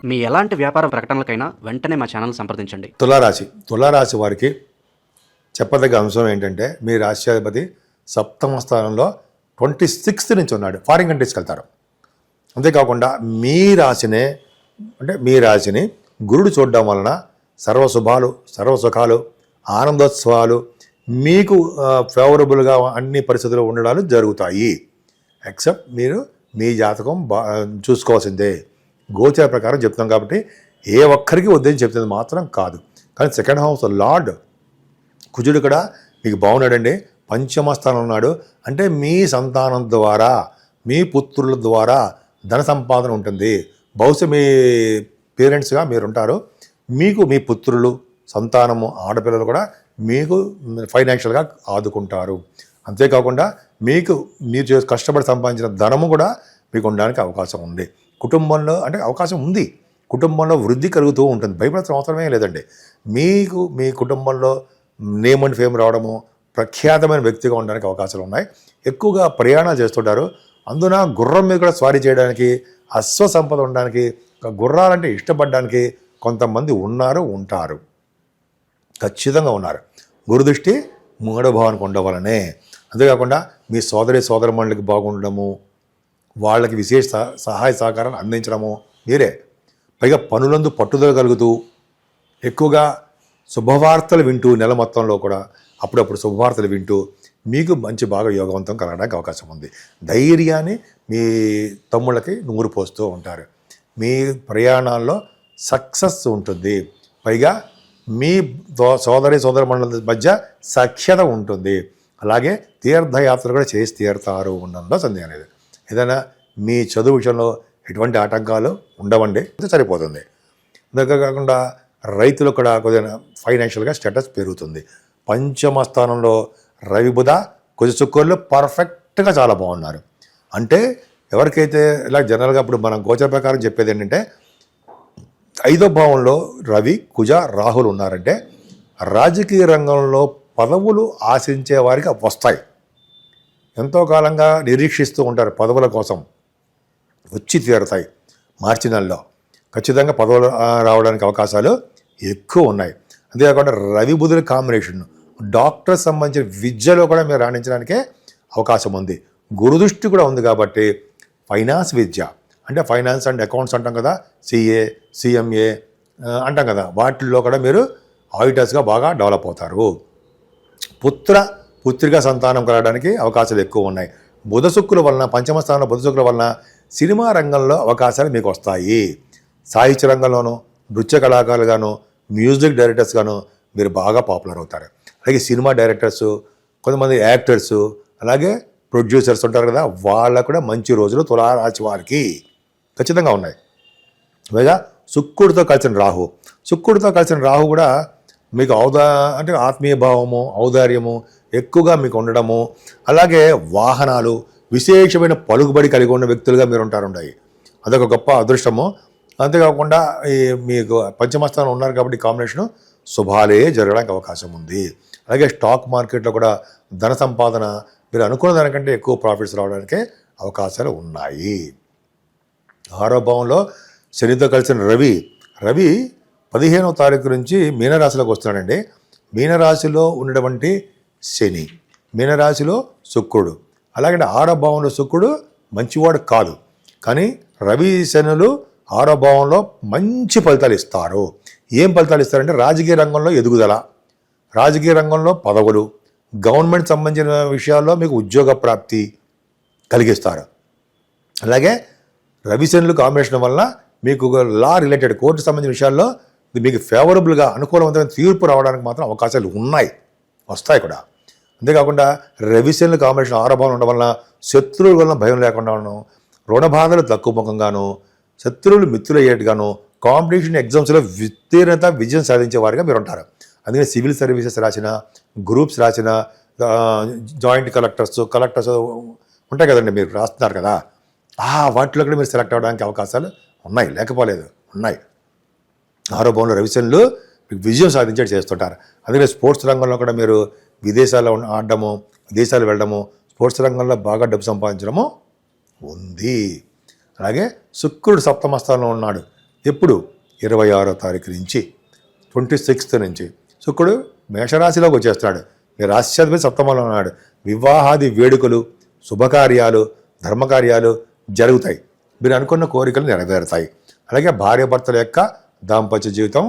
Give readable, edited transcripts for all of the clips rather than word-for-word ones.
మీ ఎలాంటి వ్యాపార ప్రకటనలకైనా వెంటనే మా ఛానల్ సంప్రదించండి. తులారాశి వారికి చెప్పదగ్గ అంశం ఏంటంటే, మీ రాశ్యాధిపతి సప్తమ స్థానంలో 26th నుంచి ఉన్నాడు. ఫారిన్ కంట్రీస్కి వెళ్తారు. అంతేకాకుండా మీ రాశిని గురుడు చూడడం వలన సర్వశుభాలు, సర్వసుఖాలు, ఆనందోత్సవాలు మీకు ఫేవరబుల్గా అన్ని పరిస్థితులు ఉండడాలు జరుగుతాయి. ఎక్సెప్ట్ మీరు మీ జాతకం చూసుకోవాల్సిందే. గోచార ప్రకారం చెప్తాం కాబట్టి ఏ ఒక్కరికి వద్దని చెప్తుంది మాత్రం కాదు. కానీ సెకండ్ హౌస్ లార్డ్ కుజుడు కూడా మీకు బాగున్నాడండి. పంచమ స్థానంలో ఉన్నాడు. అంటే మీ సంతానం ద్వారా, మీ పుత్రుల ద్వారా ధన సంపాదన ఉంటుంది. బహుశా మీ పేరెంట్స్గా మీరు ఉంటారు. మీకు మీ పుత్రులు, సంతానము, ఆడపిల్లలు కూడా మీకు ఫైనాన్షియల్గా ఆదుకుంటారు. అంతేకాకుండా మీరు కష్టపడి సంపాదించిన ధనము కూడా మీకు ఉండడానికి అవకాశం ఉంది. కుటుంబంలో అంటే అవకాశం ఉంది. కుటుంబంలో వృద్ధి కలుగుతూ ఉంటుంది. భయపడాల్సిన అవసరమే లేదండి. మీకు మీ కుటుంబంలో నేమ్ అండ్ ఫేమ్ రావడము, ప్రఖ్యాతమైన వ్యక్తిగా ఉండడానికి అవకాశాలు ఉన్నాయి. ఎక్కువగా ప్రయాణాలు చేస్తుంటారు. అందున గుర్రం మీద కూడా స్వారీ చేయడానికి, అశ్వ సంపద ఉండడానికి, గుర్రాలంటే ఇష్టపడడానికి కొంతమంది ఉంటారు. ఖచ్చితంగా ఉన్నారు. గురుదృష్టి మూడో భావానికి ఉండవలనే. అంతేకాకుండా మీ సోదరమణులకి బాగుండడము, వాళ్ళకి విశేష సహాయ సహకారాన్ని అందించడము మీరే. పైగా పనులందు పట్టుదల కలుగుతూ ఎక్కువగా శుభవార్తలు వింటూ, నెల మొత్తంలో కూడా అప్పుడప్పుడు శుభవార్తలు వింటూ మీకు బాగా యోగవంతం కలగడానికి అవకాశం ఉంది. ధైర్యాన్ని మీ తమ్ముళ్ళకి నూరు పోస్తూ ఉంటారు. మీ ప్రయాణాల్లో సక్సెస్ ఉంటుంది. పైగా మీ సోదరమణుల మధ్య సఖ్యత ఉంటుంది. అలాగే తీర్థయాత్ర కూడా చేసి తీరుతారు ఉండడంలో సందేహం లేదు. ఏదైనా మీ చదువు విషయంలో ఎటువంటి ఆటంకాలు ఉండవండి, సరిపోతుంది. అంతేకాకుండా రైతులు కూడా కొద్దిగా ఫైనాన్షియల్గా స్టేటస్ పెరుగుతుంది. పంచమ స్థానంలో రవి, బుధ, కుజ, శుక్రులు పర్ఫెక్ట్గా చాలా బాగున్నారు. అంటే ఎవరికైతే ఇలా జనరల్గా ఇప్పుడు మనం గోచర ప్రకారం చెప్పేది ఏంటంటే, 5వ భావంలో రవి, కుజ, రాహులు ఉన్నారంటే రాజకీయ రంగంలో పదవులు ఆశించే వారికి వస్తాయి. ఎంతో కాలంగా నిరీక్షిస్తూ ఉంటారు పదవుల కోసం, వచ్చి తీరుతాయి. మార్చి నెలలో ఖచ్చితంగా పదవులు రావడానికి అవకాశాలు ఎక్కువ ఉన్నాయి. అంతేకాకుండా రవి బుధుల కాంబినేషన్ డాక్టర్ సంబంధించిన విద్యలో కూడా మీరు రాణించడానికే అవకాశం ఉంది. గురుదృష్టి కూడా ఉంది కాబట్టి ఫైనాన్స్ విద్య అంటే ఫైనాన్స్ అండ్ అకౌంట్స్ అంటాం కదా, CA, CMA అంటాం కదా, వాటిల్లో కూడా మీరు ఆడిటర్స్గా బాగా డెవలప్ అవుతారు. పుత్రిక సంతానం కలగడానికి అవకాశాలు ఎక్కువ ఉన్నాయి. బుధ శుక్రుల వలన, పంచమ స్థానంలో బుధ శుక్రుల వలన సినిమా రంగంలో అవకాశాలు మీకు వస్తాయి. సాహిత్య రంగంలోనూ, నృత్య కళాకారులుగాను, మ్యూజిక్ డైరెక్టర్స్గాను మీరు బాగా పాపులర్ అవుతారు. అలాగే సినిమా డైరెక్టర్స్, కొంతమంది యాక్టర్స్, అలాగే ప్రొడ్యూసర్స్ ఉంటారు కదా, వాళ్ళకు కూడా మంచి రోజులు తులారాశి వారికి ఖచ్చితంగా ఉన్నాయి. పైగా శుక్రుడితో కలిసిన రాహు కూడా మీకు అంటే ఆత్మీయ భావము, ఔదార్యము ఎక్కువగా మీకు ఉండడము, అలాగే వాహనాలు, విశేషమైన పలుకుబడి కలిగి ఉన్న వ్యక్తులుగా మీరు ఉంటాయి. అదొక గొప్ప అదృష్టము. అంతేకాకుండా మీకు పంచమస్థానం ఉన్నారు కాబట్టి కాంబినేషను శుభాలే జరగడానికి అవకాశం ఉంది. అలాగే స్టాక్ మార్కెట్లో కూడా ధన సంపాదన మీరు అనుకున్న దానికంటే ఎక్కువ ప్రాఫిట్స్ రావడానికే అవకాశాలు ఉన్నాయి. 6వ భావంలో శనితో కలిసిన రవి 15వ తారీఖు నుంచి మీనరాశిలోకి వస్తున్నాడండి. మీనరాశిలో ఉన్నటువంటి శని, మీనరాశిలో శుక్రుడు, అలాగే 6వ భావంలో శుక్రుడు మంచివాడు కాదు, కానీ రవి శనులు 6వ భావంలో మంచి ఫలితాలు ఇస్తారు. ఏం ఫలితాలు ఇస్తారంటే రాజకీయ రంగంలో ఎదుగుదల, రాజకీయ రంగంలో పదవులు, గవర్నమెంట్ సంబంధించిన విషయాల్లో మీకు ఉద్యోగ ప్రాప్తి కలిగిస్తారు. అలాగే రవిశనులు కాంబినేషన్ వల్ల మీకు లా రిలేటెడ్ కోర్టు సంబంధించిన విషయాల్లో మీకు ఫేవరబుల్గా అనుకూలవంతమైన తీర్పు రావడానికి మాత్రం అవకాశాలు వస్తాయి కూడా. అంతేకాకుండా రవిశనుల కాంబినేషన్ 6వ భావం ఉండడం వలన శత్రువుల వలన భయం లేకుండాను, రుణ బాధలు తక్కువ ముఖంగాను, శత్రువులు మిత్రులయ్యేట్టుగాను, కాంపిటీషన్ ఎగ్జామ్స్లో విజయం సాధించే వారిగా మీరు ఉంటారు. అందుకని సివిల్ సర్వీసెస్ రాసిన, గ్రూప్స్ రాసిన, జాయింట్ కలెక్టర్స్ ఉంటాయి కదండి, మీరు రాస్తున్నారు కదా, వాటిలో కూడా మీరు సెలెక్ట్ అవ్వడానికి అవకాశాలు ఉన్నాయి, లేకపోలేదు, ఉన్నాయి. 6వ భావంలో రవిశనులు మీకు విజయం సాధించేట్టు చేస్తుంటారు. అందుకని స్పోర్ట్స్ రంగంలో కూడా మీరు విదేశాల్లో ఆడడము, దేశాలు వెళ్ళడము, స్పోర్ట్స్ రంగంలో బాగా డబ్బు సంపాదించడము ఉంది. అలాగే శుక్రుడు సప్తమ స్థానంలో ఉన్నాడు. ఎప్పుడు 26వ తారీఖు నుంచి 26th నుంచి శుక్రుడు మేషరాశిలోకి వచ్చేస్తున్నాడు. మీ రాశ్యాధిపతి సప్తమంలో ఉన్నాడు. వివాహాది వేడుకలు, శుభకార్యాలు, ధర్మకార్యాలు జరుగుతాయి. మీరు అనుకున్న కోరికలు నెరవేరుతాయి. అలాగే భార్యాభర్తల యొక్క దాంపత్య జీవితం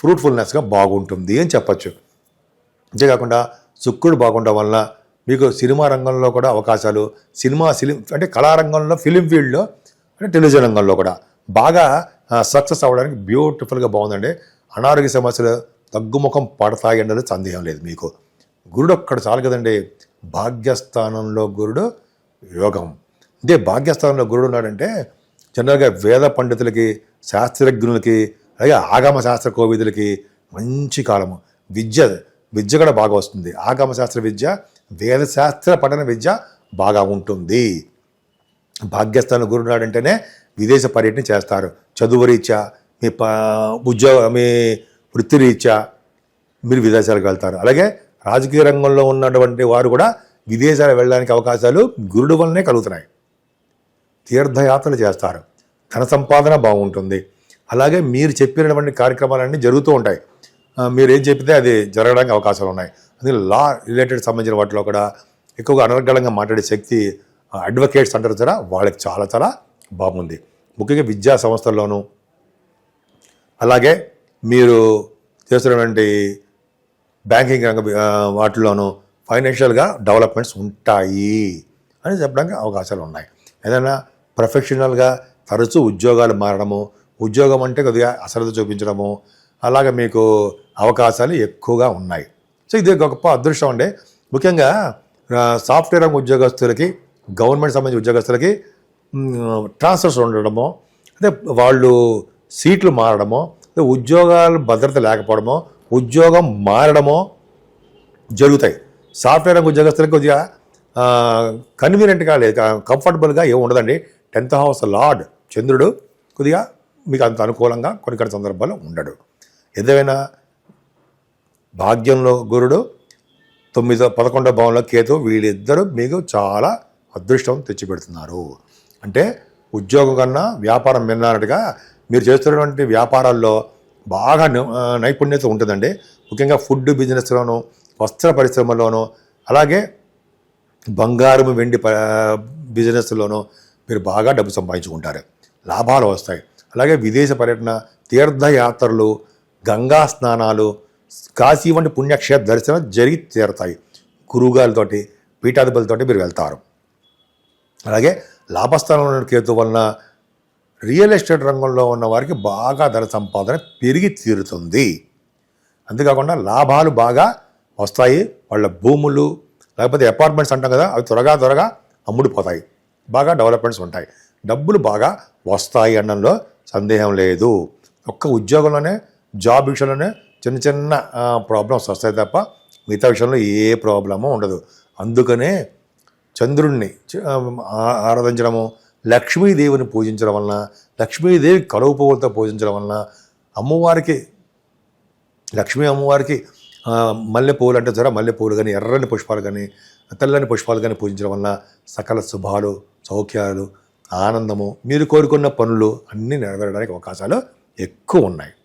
ఫ్రూట్ఫుల్నెస్గా బాగుంటుంది అని చెప్పచ్చు. అంతేకాకుండా శుక్రుడు బాగుండడం వలన మీకు సినిమా రంగంలో కూడా అవకాశాలు, అంటే కళారంగంలో, ఫిలిం ఫీల్డ్లో, అంటే టెలివిజన్ రంగంలో కూడా బాగా సక్సెస్ అవ్వడానికి బ్యూటిఫుల్గా బాగుందండి. అనారోగ్య సమస్యలు తగ్గుముఖం పడతాయి అన్నది సందేహం లేదు మీకు. గురుడు ఒక్కడ చాలు కదండి. భాగ్యస్థానంలో గురుడు యోగం. అంటే భాగ్యస్థానంలో గురుడు ఉన్నాడంటే జనరల్గా వేద పండితులకి, శాస్త్రజ్ఞులకి, అలాగే ఆగమ శాస్త్ర కోవిదులకి మంచి కాలము. విద్య కూడా బాగా వస్తుంది. ఆగమ శాస్త్ర విద్య, వేదశాస్త్ర పఠన విద్య బాగా ఉంటుంది. భాగ్యస్థానం గురుడు ఉన్నాడంటేనే విదేశ పర్యటన చేస్తారు. చదువు రీత్యా, మీ వృత్తి రీత్యా మీరు విదేశాలకు వెళ్తారు. అలాగే రాజకీయ రంగంలో ఉన్నటువంటి వారు కూడా విదేశాలు వెళ్ళడానికి అవకాశాలు గురుడు వల్లనే కలుగుతున్నాయి. తీర్థయాత్రలు చేస్తారు. ధన సంపాదన బాగుంటుంది. అలాగే మీరు చెప్పినటువంటి కార్యక్రమాలన్నీ జరుగుతూ ఉంటాయి. మీరు ఏం చెప్పితే అది జరగడానికి అవకాశాలు ఉన్నాయి. అందుకే లా రిలేటెడ్ సంబంధించిన వాటిలో కూడా ఎక్కువగా అనర్గళంగా మాట్లాడే శక్తి అడ్వకేట్స్ అంటారు కదా, వాళ్ళకి చాలా చాలా బాగుంది. ముఖ్యంగా విద్యా సంస్థల్లోనూ, అలాగే మీరు చేస్తున్నటువంటి బ్యాంకింగ్ రంగ వాటిల్లోనూ ఫైనాన్షియల్గా డెవలప్మెంట్స్ ఉంటాయి అని చెప్పడానికి అవకాశాలు ఉన్నాయి. ఏదైనా ప్రొఫెషనల్గా తరచూ ఉద్యోగాలు మారడము, ఉద్యోగం అంటే కొద్దిగా అశ్రద్ధ చూపించడము, అలాగే మీకు అవకాశాలు ఎక్కువగా ఉన్నాయి. సో ఇది గొప్ప అదృష్టం అండి. ముఖ్యంగా సాఫ్ట్వేర్ రంగ ఉద్యోగస్తులకి, గవర్నమెంట్ సంబంధించిన ఉద్యోగస్తులకి ట్రాన్స్ఫర్స్ ఉండడమో, అంటే వాళ్ళు సీట్లు మారడమో, ఉద్యోగాలు భద్రత లేకపోవడమో, ఉద్యోగం మారడమో జరుగుతాయి. సాఫ్ట్వేర్ రంగ ఉద్యోగస్తులకి కొద్దిగా కన్వీనియంట్గా లేదు, కంఫర్టబుల్గా ఏమి ఉండదండి. 10th హౌస్ లార్డ్ చంద్రుడు కొద్దిగా మీకు అంత అనుకూలంగా కొన్ని సందర్భాల్లో ఉండడు. ఏదైనా భాగ్యంలో గురుడు, 11వ భావంలో కేతు, వీళ్ళిద్దరూ మీకు చాలా అదృష్టం తెచ్చిపెడుతున్నారు. అంటే ఉద్యోగం కన్నా వ్యాపారం మిన్నట్టుగా మీరు చేస్తున్నటువంటి వ్యాపారాల్లో బాగా నైపుణ్యత ఉంటుందండి. ముఖ్యంగా ఫుడ్ బిజినెస్లోను, వస్త్ర పరిశ్రమలోను, అలాగే బంగారం వెండి బిజినెస్లోనూ మీరు బాగా డబ్బు సంపాదించుకుంటారు. లాభాలు వస్తాయి. అలాగే విదేశ పర్యటన, తీర్థయాత్రలు, గంగా స్నానాలు, కాశీ వంటి పుణ్యక్షేత్ర దర్శనం జరిగి తీరుతాయి. గురువుగారితోటి, పీఠాధిపతులతోటి మీరు వెళ్తారు. అలాగే లాభస్థానంలో ఉన్న కేతు వలన రియల్ ఎస్టేట్ రంగంలో ఉన్న వారికి బాగా ధన సంపాదన పెరిగి తీరుతుంది. అంతేకాకుండా లాభాలు బాగా వస్తాయి. వాళ్ళ భూములు, లేకపోతే అపార్ట్మెంట్స్ అంటాం కదా, అవి త్వరగా అమ్ముడిపోతాయి. బాగా డెవలప్మెంట్స్ ఉంటాయి. డబ్బులు బాగా వస్తాయి అనడంలో సందేహం లేదు. ఒక్క ఉద్యోగంలోనే, జాబ్ విషయంలోనే చిన్న ప్రాబ్లమ్స్ వస్తాయి తప్ప మిగతా విషయంలో ఏ ప్రాబ్లము ఉండదు. అందుకనే చంద్రుణ్ణి ఆరాధించడము, లక్ష్మీదేవిని పూజించడం వలన, లక్ష్మీదేవి కలువ పువ్వులతో పూజించడం వలన, లక్ష్మీ అమ్మవారికి మల్లె పువ్వులు అంటే సరే, మల్లె పువ్వులు కానీ, ఎర్రని పుష్పాలు కానీ, తెల్లని పుష్పాలు కానీ పూజించడం వలన సకల శుభాలు, సౌఖ్యాలు, ఆనందము, మీరు కోరుకున్న పనులు అన్నీ నెరవేరడానికి అవకాశాలు ఎక్కువ ఉన్నాయి.